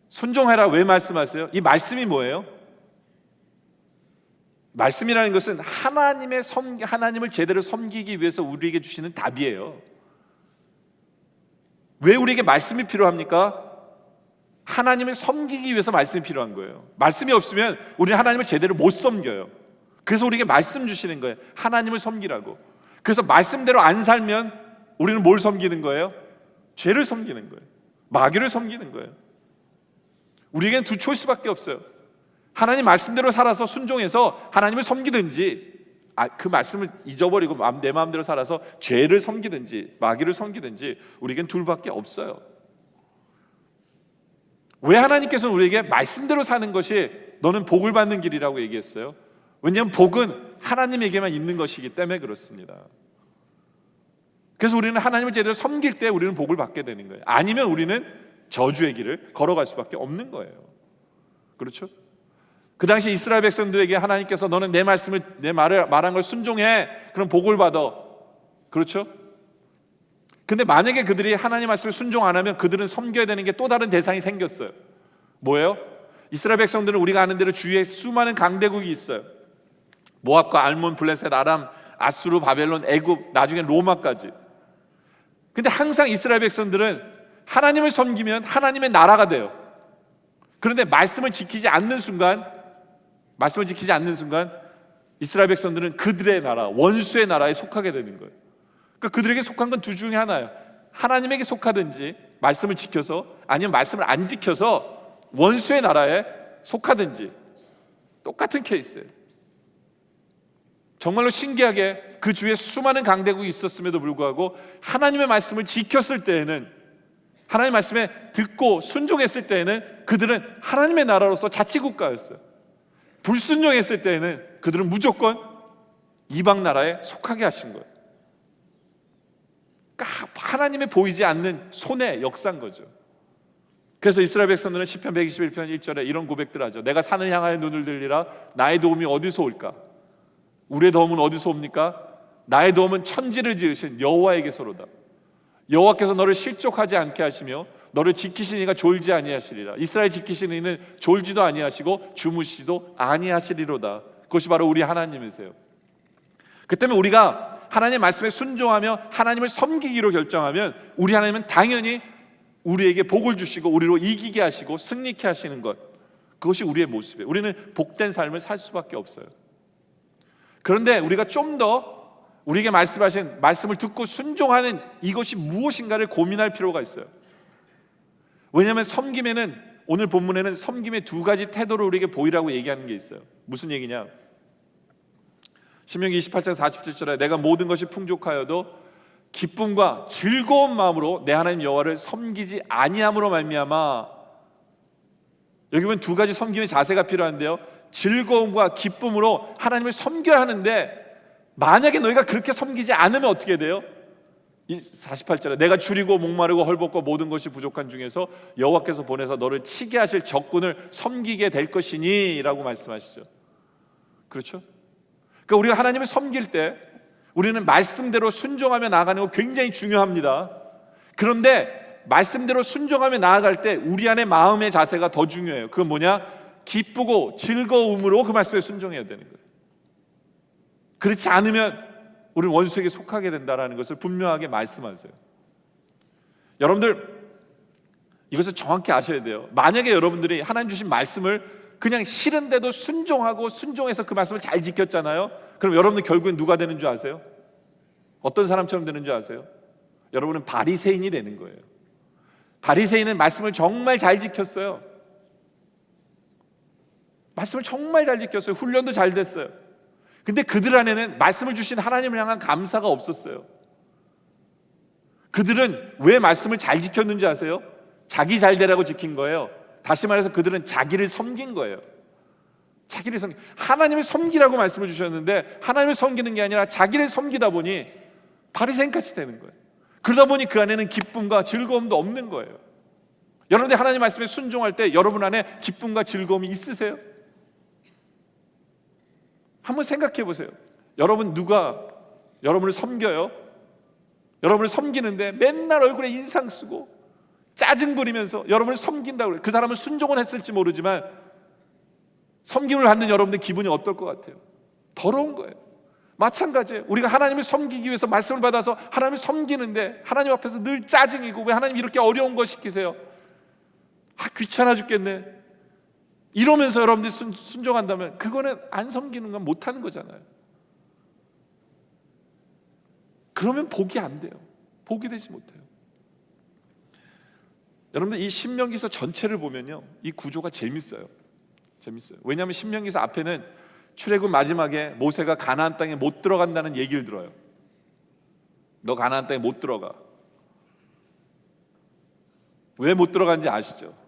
순종해라 왜 말씀하세요? 이 말씀이 뭐예요? 말씀이라는 것은 하나님을 제대로 섬기기 위해서 우리에게 주시는 답이에요. 왜 우리에게 말씀이 필요합니까? 하나님을 섬기기 위해서 말씀이 필요한 거예요. 말씀이 없으면 우리는 하나님을 제대로 못 섬겨요. 그래서 우리에게 말씀 주시는 거예요. 하나님을 섬기라고. 그래서 말씀대로 안 살면 우리는 뭘 섬기는 거예요? 죄를 섬기는 거예요. 마귀를 섬기는 거예요. 우리에겐 두 초이스밖에 없어요. 하나님 말씀대로 살아서 순종해서 하나님을 섬기든지 그 말씀을 잊어버리고 내 마음대로 살아서 죄를 섬기든지 마귀를 섬기든지 우리에겐 둘밖에 없어요. 왜 하나님께서는 우리에게 말씀대로 사는 것이 너는 복을 받는 길이라고 얘기했어요? 왜냐하면 복은 하나님에게만 있는 것이기 때문에 그렇습니다. 그래서 우리는 하나님을 제대로 섬길 때 우리는 복을 받게 되는 거예요. 아니면 우리는 저주의 길을 걸어갈 수밖에 없는 거예요. 그렇죠? 그 당시 이스라엘 백성들에게 하나님께서 너는 내 말씀을 내 말한 걸 순종해. 그럼 복을 받아. 그렇죠? 근데 만약에 그들이 하나님 말씀을 순종 안 하면 그들은 섬겨야 되는 게 또 다른 대상이 생겼어요. 뭐예요? 이스라엘 백성들은 우리가 아는 대로 주위에 수많은 강대국이 있어요. 모압과 알몬, 블레셋, 아람, 아수르, 바벨론, 애굽, 나중에 로마까지. 근데 항상 이스라엘 백성들은 하나님을 섬기면 하나님의 나라가 돼요. 그런데 말씀을 지키지 않는 순간 이스라엘 백성들은 그들의 나라, 원수의 나라에 속하게 되는 거예요. 그러니까 그들에게 속한 건 두 중에 하나예요. 하나님에게 속하든지 말씀을 지켜서, 아니면 말씀을 안 지켜서 원수의 나라에 속하든지. 똑같은 케이스예요. 정말로 신기하게 그 주위에 수많은 강대국이 있었음에도 불구하고 하나님의 말씀을 지켰을 때에는, 하나님의 말씀에 듣고 순종했을 때에는 그들은 하나님의 나라로서 자치국가였어요. 불순종했을 때에는 그들은 무조건 이방 나라에 속하게 하신 거예요. 그러니까 하나님의 보이지 않는 손의 역사인 거죠. 그래서 이스라엘 백성들은 시편 121편 1절에 이런 고백들 하죠. 내가 산을 향하여 눈을 들리라. 나의 도움이 어디서 올까? 우리의 도움은 어디서 옵니까? 나의 도움은 천지를 지으신 여호와에게서로다. 여호와께서 너를 실족하지 않게 하시며 너를 지키시는 이가 졸지 아니하시리라. 이스라엘 지키시는 이는 졸지도 아니하시고 주무시도 아니하시리로다. 그것이 바로 우리 하나님이세요. 그 때문에 우리가 하나님의 말씀에 순종하며 하나님을 섬기기로 결정하면 우리 하나님은 당연히 우리에게 복을 주시고 우리로 이기게 하시고 승리케 하시는 것, 그것이 우리의 모습이에요. 우리는 복된 삶을 살 수밖에 없어요. 그런데 우리가 좀 더 우리에게 말씀하신 말씀을 듣고 순종하는 이것이 무엇인가를 고민할 필요가 있어요. 왜냐하면 섬김에는, 오늘 본문에는 섬김의 두 가지 태도를 우리에게 보이라고 얘기하는 게 있어요. 무슨 얘기냐? 신명기 28장 47절에 내가 모든 것이 풍족하여도 기쁨과 즐거운 마음으로 내 하나님 여호와를 섬기지 아니함으로 말미암아, 여기 보면 두 가지 섬김의 자세가 필요한데요, 즐거움과 기쁨으로 하나님을 섬겨야 하는데 만약에 너희가 그렇게 섬기지 않으면 어떻게 돼요? 48절에 내가 줄이고 목마르고 헐벗고 모든 것이 부족한 중에서 여호와께서 보내서 너를 치게 하실 적군을 섬기게 될 것이니 라고 말씀하시죠. 그렇죠? 그러니까 우리가 하나님을 섬길 때 우리는 말씀대로 순종하며 나아가는 거 굉장히 중요합니다. 그런데 말씀대로 순종하며 나아갈 때 우리 안에 마음의 자세가 더 중요해요. 그건 뭐냐? 기쁘고 즐거움으로 그 말씀에 순종해야 되는 거예요. 그렇지 않으면 우리는 원수에게 속하게 된다는 것을 분명하게 말씀하세요. 여러분들 이것을 정확히 아셔야 돼요. 만약에 여러분들이 하나님 주신 말씀을 그냥 싫은데도 순종하고 순종해서 그 말씀을 잘 지켰잖아요. 그럼 여러분들 결국엔 누가 되는 줄 아세요? 어떤 사람처럼 되는 줄 아세요? 여러분은 바리새인이 되는 거예요. 바리새인은 말씀을 정말 잘 지켰어요. 말씀을 정말 잘 지켰어요. 훈련도 잘 됐어요. 근데 그들 안에는 말씀을 주신 하나님을 향한 감사가 없었어요. 그들은 왜 말씀을 잘 지켰는지 아세요? 자기 잘 되라고 지킨 거예요. 다시 말해서 그들은 자기를 섬긴 거예요. 자기를 섬기, 하나님을 섬기라고 말씀을 주셨는데 하나님을 섬기는 게 아니라 자기를 섬기다 보니 바리새인같이 되는 거예요. 그러다 보니 그 안에는 기쁨과 즐거움도 없는 거예요. 여러분들 하나님 말씀에 순종할 때 여러분 안에 기쁨과 즐거움이 있으세요? 한번 생각해 보세요. 여러분 누가 여러분을 섬겨요? 여러분을 섬기는데 맨날 얼굴에 인상 쓰고 짜증 부리면서 여러분을 섬긴다고 그래요. 그 사람은 순종은 했을지 모르지만 섬김을 받는 여러분들 기분이 어떨 것 같아요? 더러운 거예요. 마찬가지예요. 우리가 하나님을 섬기기 위해서 말씀을 받아서 하나님을 섬기는데 하나님 앞에서 늘 짜증이고 왜 하나님 이렇게 어려운 거 시키세요? 귀찮아 죽겠네 이러면서 여러분들이 순종한다면 그거는 안 섬기는 건 못하는 거잖아요. 그러면 복이 안 돼요. 복이 되지 못해요. 여러분들 이 신명기서 전체를 보면요, 이 구조가 재밌어요. 왜냐하면 신명기서 앞에는 출애굽 마지막에 모세가 가나안 땅에 못 들어간다는 얘기를 들어요. 너 가나안 땅에 못 들어가. 왜 못 들어간지 아시죠?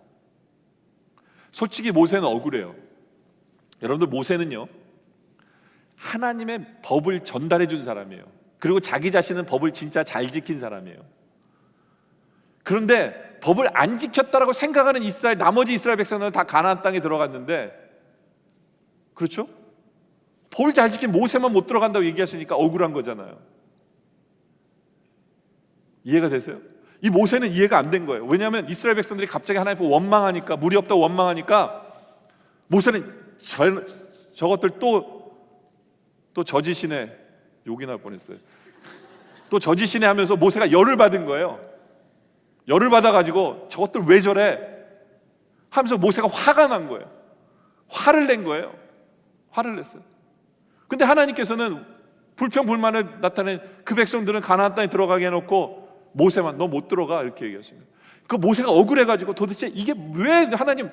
솔직히 모세는 억울해요. 여러분들 모세는요, 하나님의 법을 전달해 준 사람이에요. 그리고 자기 자신은 법을 진짜 잘 지킨 사람이에요. 그런데 법을 안 지켰다라고 생각하는 나머지 이스라엘 백성들은 다 가나안 땅에 들어갔는데, 그렇죠? 법을 잘 지킨 모세만 못 들어간다고 얘기하시니까 억울한 거잖아요. 이해가 되세요? 이 모세는 이해가 안 된 거예요. 왜냐하면 이스라엘 백성들이 갑자기 하나님을 원망하니까, 물이 없다고 원망하니까 모세는 저것들 또 저지시네, 욕이 날 뻔했어요. 또 저지시네 하면서 모세가 열을 받은 거예요. 열을 받아가지고 저것들 왜 저래? 하면서 모세가 화가 난 거예요. 화를 낸 거예요. 화를 냈어요. 근데 하나님께서는 불평불만을 나타낸 그 백성들은 가나안 땅에 들어가게 해놓고 모세만 너 못 들어가 이렇게 얘기하십니다. 그 모세가 억울해가지고 도대체 이게 왜 하나님,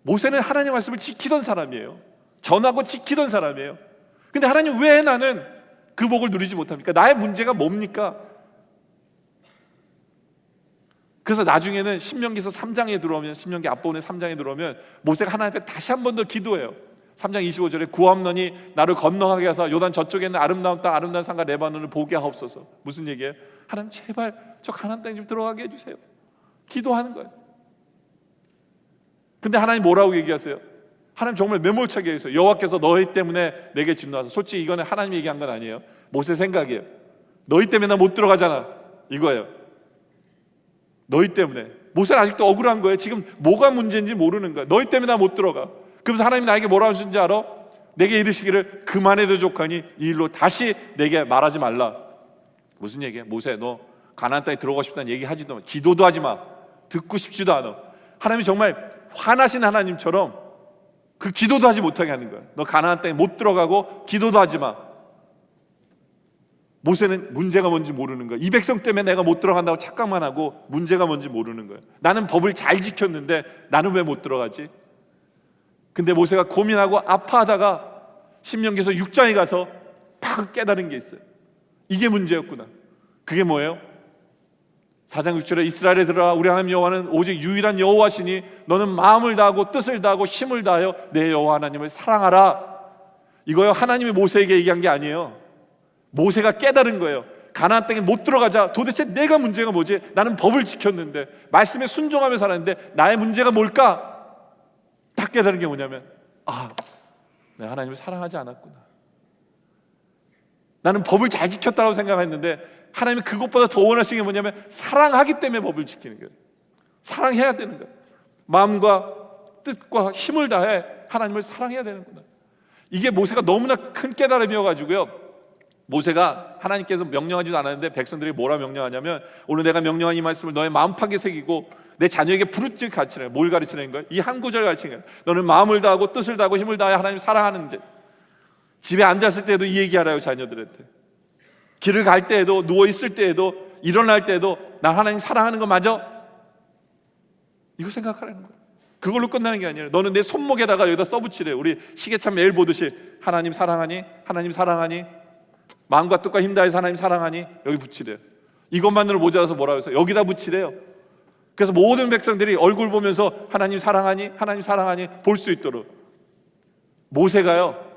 모세는 하나님 말씀을 지키던 사람이에요. 전하고 지키던 사람이에요. 근데 하나님 왜 나는 그 복을 누리지 못합니까? 나의 문제가 뭡니까? 그래서 나중에는 신명기서 3장에 들어오면, 신명기 앞부분에 3장에 들어오면 모세가 하나님 앞에 다시 한 번 더 기도해요. 3장 25절에 구함너니 나를 건너가게 하사 요단 저쪽에 있는 아름다운 땅 아름다운 산과 레바논을 보게 하옵소서. 무슨 얘기예요? 하나님 제발 저 가나안 땅에 좀 들어가게 해주세요. 기도하는 거예요. 근데 하나님 뭐라고 얘기하세요? 하나님 정말 매몰차게 해서 여호와께서 너희 때문에 내게 진노하사. 솔직히 이거는 하나님이 얘기한 건 아니에요. 모세 생각이에요. 너희 때문에 나 못 들어가잖아 이거예요. 너희 때문에. 모세는 아직도 억울한 거예요. 지금 뭐가 문제인지 모르는 거예요. 너희 때문에 나 못 들어가. 그러면서 하나님이 나에게 뭐라고 하시는지 알아? 내게 이르시기를 그만해도 족하니 이 일로 다시 내게 말하지 말라. 무슨 얘기야? 모세 너 가나안 땅에 들어가고 싶다는 얘기 하지도 마. 기도도 하지 마. 듣고 싶지도 않아. 하나님이 정말 화나신 하나님처럼 그 기도도 하지 못하게 하는 거야. 너 가나안 땅에 못 들어가고 기도도 하지 마. 모세는 문제가 뭔지 모르는 거야. 이 백성 때문에 내가 못 들어간다고 착각만 하고 문제가 뭔지 모르는 거야. 나는 법을 잘 지켰는데 나는 왜 못 들어가지? 근데 모세가 고민하고 아파하다가 신명기서 6장에 가서 팍 깨달은 게 있어요. 이게 문제였구나. 그게 뭐예요? 4장 6절에 이스라엘에 들어라, 우리 하나님 여호와는 오직 유일한 여호와시니 너는 마음을 다하고 뜻을 다하고 힘을 다하여 내 여호와 하나님을 사랑하라. 이거요, 하나님이 모세에게 얘기한 게 아니에요. 모세가 깨달은 거예요. 가나안 땅에 못 들어가자. 도대체 내가 문제가 뭐지? 나는 법을 지켰는데, 말씀에 순종하며 살았는데 나의 문제가 뭘까? 딱 깨달은 게 뭐냐면, 내가 하나님을 사랑하지 않았구나. 나는 법을 잘 지켰다고 생각했는데 하나님이 그것보다 더 원하시는 게 뭐냐면 사랑하기 때문에 법을 지키는 거예요. 사랑해야 되는 거예요. 마음과 뜻과 힘을 다해 하나님을 사랑해야 되는구나. 이게 모세가 너무나 큰 깨달음이어가지고요, 모세가 하나님께서 명령하지도 않았는데 백성들이 뭐라 명령하냐면, 오늘 내가 명령한 이 말씀을 너의 마음팍에 새기고 내 자녀에게 부르짖 가르치는 거예요. 뭘 가르치는 거예요? 이 한 구절 가르치는 거예요. 너는 마음을 다하고 뜻을 다하고 힘을 다해 하나님 사랑하는 자. 집에 앉았을 때도 이 얘기하라요, 자녀들한테. 길을 갈 때에도, 누워있을 때에도, 일어날 때에도 나 하나님 사랑하는 거 맞아? 이거 생각하라는 거예요. 그걸로 끝나는 게 아니에요. 너는 내 손목에다가 여기다 써붙이래요. 우리 시계참 매일 보듯이 하나님 사랑하니? 하나님 사랑하니? 마음과 뜻과 힘 다해서 하나님 사랑하니? 여기 붙이래요. 이것만으로 모자라서 뭐라고 해서 여기다 붙이래요. 그래서 모든 백성들이 얼굴 보면서 하나님 사랑하니? 하나님 사랑하니? 볼 수 있도록. 모세가요,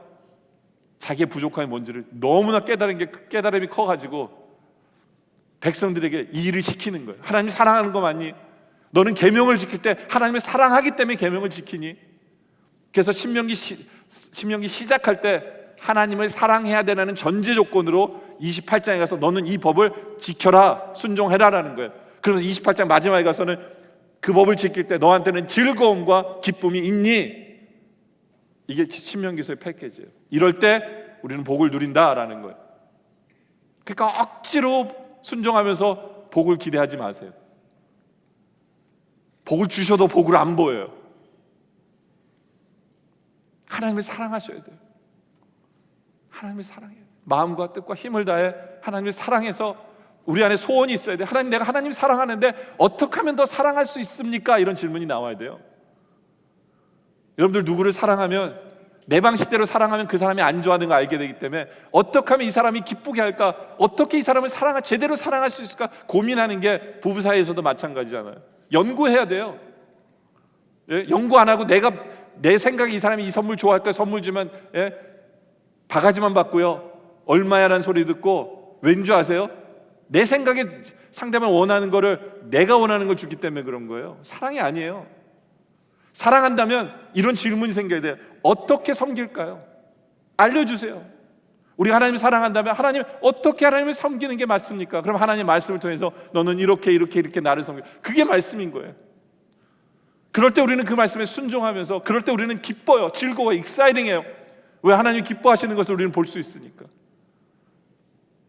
자기의 부족함이 뭔지를 너무나 깨달은 게, 그 깨달음이 커가지고 백성들에게 이 일을 시키는 거예요. 하나님 사랑하는 거 맞니? 너는 계명을 지킬 때 하나님을 사랑하기 때문에 계명을 지키니? 그래서 신명기 시작할 때 하나님을 사랑해야 되는 전제 조건으로 28장에 가서 너는 이 법을 지켜라, 순종해라라는 거예요. 그래서 28장 마지막에 가서는 그 법을 지킬 때 너한테는 즐거움과 기쁨이 있니? 이게 신명기서의 패키지예요. 이럴 때 우리는 복을 누린다라는 거예요. 그러니까 억지로 순종하면서 복을 기대하지 마세요. 복을 주셔도 복을 안 보여요. 하나님을 사랑하셔야 돼요. 하나님을 사랑해요. 마음과 뜻과 힘을 다해 하나님을 사랑해서 우리 안에 소원이 있어야 돼요. 하나님, 내가 하나님 사랑하는데 어떻게 하면 더 사랑할 수 있습니까? 이런 질문이 나와야 돼요. 여러분들 누구를 사랑하면, 내 방식대로 사랑하면 그 사람이 안 좋아하는 거 알게 되기 때문에 어떻게 하면 이 사람이 기쁘게 할까? 어떻게 이 사람을 제대로 사랑할 수 있을까? 고민하는 게 부부 사이에서도 마찬가지잖아요. 연구해야 돼요. 연구 안 하고 내 생각에 이 사람이 이 선물 좋아할까? 선물 주면 바가지만 받고요, 얼마야라는 소리 듣고, 왠지 아세요? 내 생각에 상대방 원하는 거를 내가 원하는 걸 주기 때문에 그런 거예요. 사랑이 아니에요. 사랑한다면 이런 질문이 생겨야 돼요. 어떻게 섬길까요? 알려주세요. 우리가 하나님을 사랑한다면 하나님, 어떻게 하나님을 섬기는 게 맞습니까? 그럼 하나님 말씀을 통해서 너는 이렇게 나를 섬겨. 그게 말씀인 거예요. 그럴 때 우리는 그 말씀에 순종하면서, 그럴 때 우리는 기뻐요. 즐거워요. 익사이딩해요. 왜? 하나님이 기뻐하시는 것을 우리는 볼 수 있으니까.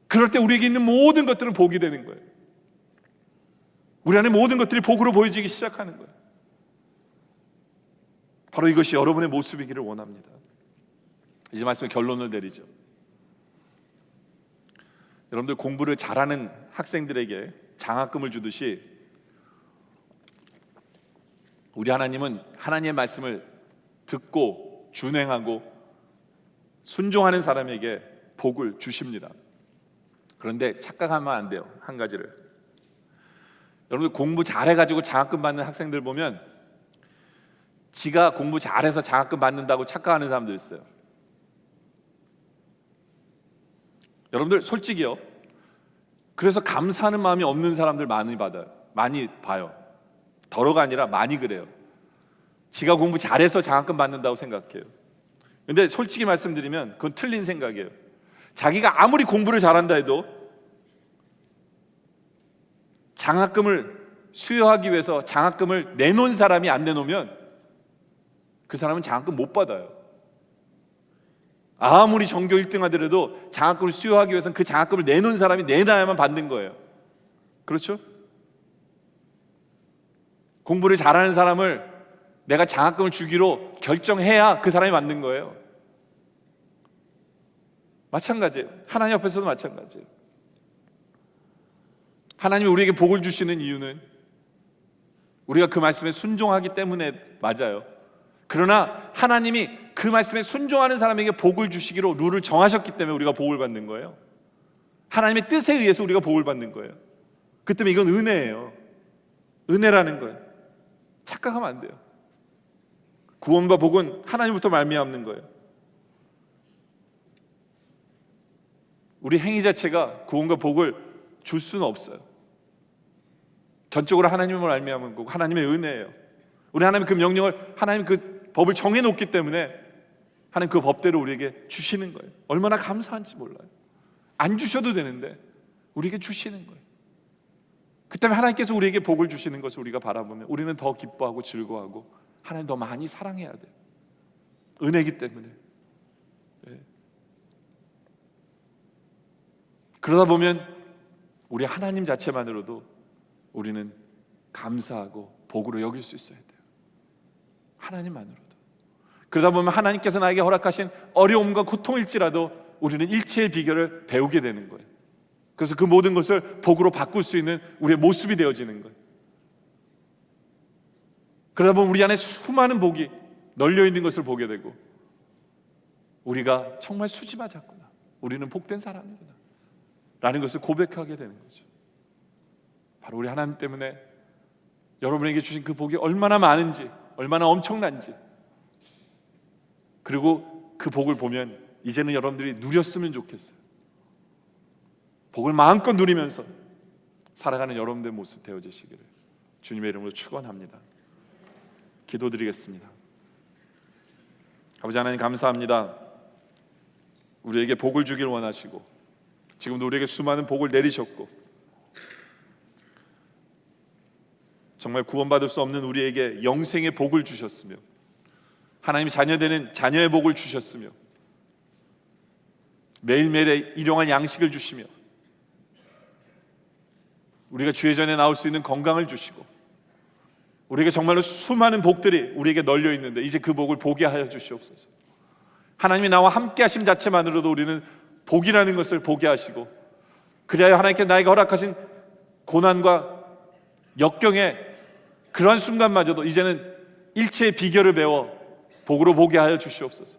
그럴 때 우리에게 있는 모든 것들은 복이 되는 거예요. 우리 안에 모든 것들이 복으로 보여지기 시작하는 거예요. 바로 이것이 여러분의 모습이기를 원합니다. 이제 말씀의 결론을 내리죠. 여러분들 공부를 잘하는 학생들에게 장학금을 주듯이 우리 하나님은 하나님의 말씀을 듣고 준행하고 순종하는 사람에게 복을 주십니다. 그런데 착각하면 안 돼요. 한 가지를. 여러분들 공부 잘해가지고 장학금 받는 학생들 보면 지가 공부 잘해서 장학금 받는다고 착각하는 사람들 있어요. 여러분들 솔직히요, 그래서 감사하는 마음이 없는 사람들 많이 봐요. 더러가 아니라 많이 그래요. 지가 공부 잘해서 장학금 받는다고 생각해요. 근데 솔직히 말씀드리면 그건 틀린 생각이에요. 자기가 아무리 공부를 잘한다 해도 장학금을 수여하기 위해서 장학금을 내놓은 사람이 안 내놓으면 그 사람은 장학금 못 받아요. 아무리 전교 1등 하더라도 장학금을 수여하기 위해서는 그 장학금을 내놓은 사람이 내놔야만 받는 거예요. 그렇죠? 공부를 잘하는 사람을 내가 장학금을 주기로 결정해야 그 사람이 맞는 거예요. 마찬가지예요. 하나님 앞에서도 마찬가지예요. 하나님이 우리에게 복을 주시는 이유는 우리가 그 말씀에 순종하기 때문에 맞아요. 그러나 하나님이 그 말씀에 순종하는 사람에게 복을 주시기로 룰을 정하셨기 때문에 우리가 복을 받는 거예요. 하나님의 뜻에 의해서 우리가 복을 받는 거예요. 그 때문에 이건 은혜예요. 은혜라는 거예요. 착각하면 안 돼요. 구원과 복은 하나님부터 말미암는 거예요. 우리 행위 자체가 구원과 복을 줄 수는 없어요. 전적으로 하나님을 말미암은 거고 하나님의 은혜예요. 우리 하나님 그 명령을, 하나님 그 법을 정해놓기 때문에 하나님 그 법대로 우리에게 주시는 거예요. 얼마나 감사한지 몰라요. 안 주셔도 되는데 우리에게 주시는 거예요. 그 때문에 하나님께서 우리에게 복을 주시는 것을 우리가 바라보면 우리는 더 기뻐하고 즐거워하고 하나님 더 많이 사랑해야 돼요. 은혜이기 때문에. 네. 그러다 보면 우리 하나님 자체만으로도 우리는 감사하고 복으로 여길 수 있어야 돼요. 하나님만으로도. 그러다 보면 하나님께서 나에게 허락하신 어려움과 고통일지라도 우리는 일체의 비결을 배우게 되는 거예요. 그래서 그 모든 것을 복으로 바꿀 수 있는 우리의 모습이 되어지는 거예요. 그러다 보면 우리 안에 수많은 복이 널려 있는 것을 보게 되고 우리가 정말 수지맞았구나, 우리는 복된 사람이구나 라는 것을 고백하게 되는 거죠. 바로 우리 하나님 때문에 여러분에게 주신 그 복이 얼마나 많은지, 얼마나 엄청난지, 그리고 그 복을 보면 이제는 여러분들이 누렸으면 좋겠어요. 복을 마음껏 누리면서 살아가는 여러분들의 모습 되어지시기를 주님의 이름으로 축원합니다. 기도드리겠습니다. 아버지 하나님 감사합니다. 우리에게 복을 주길 원하시고 지금도 우리에게 수많은 복을 내리셨고 정말 구원받을 수 없는 우리에게 영생의 복을 주셨으며 하나님의 자녀되는 자녀의 복을 주셨으며 매일매일의 일용할 양식을 주시며 우리가 주의 전에 나올 수 있는 건강을 주시고 우리에게 정말로 수많은 복들이 우리에게 널려 있는데 이제 그 복을 보게 하여 주시옵소서. 하나님이 나와 함께 하심 자체만으로도 우리는 복이라는 것을 보게 하시고 그리하여 하나님께 나에게 허락하신 고난과 역경의 그러한 순간마저도 이제는 일체의 비결을 배워 복으로 보게 하여 주시옵소서.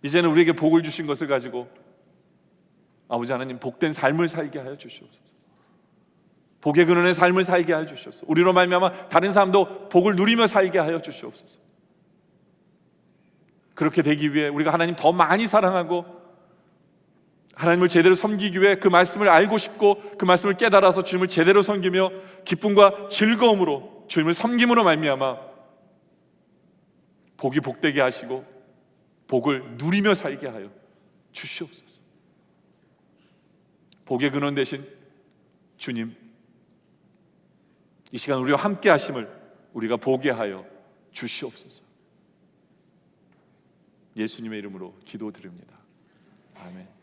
이제는 우리에게 복을 주신 것을 가지고 아버지 하나님 복된 삶을 살게 하여 주시옵소서. 복의 근원의 삶을 살게 하여 주시옵소서. 우리로 말미암아 다른 사람도 복을 누리며 살게 하여 주시옵소서. 그렇게 되기 위해 우리가 하나님 더 많이 사랑하고 하나님을 제대로 섬기기 위해 그 말씀을 알고 싶고 그 말씀을 깨달아서 주님을 제대로 섬기며 기쁨과 즐거움으로 주님을 섬김으로 말미암아 복이 복되게 하시고 복을 누리며 살게 하여 주시옵소서. 복의 근원 되신 주님, 이 시간 우리와 함께 하심을 우리가 보게 하여 주시옵소서. 예수님의 이름으로 기도드립니다. 아멘.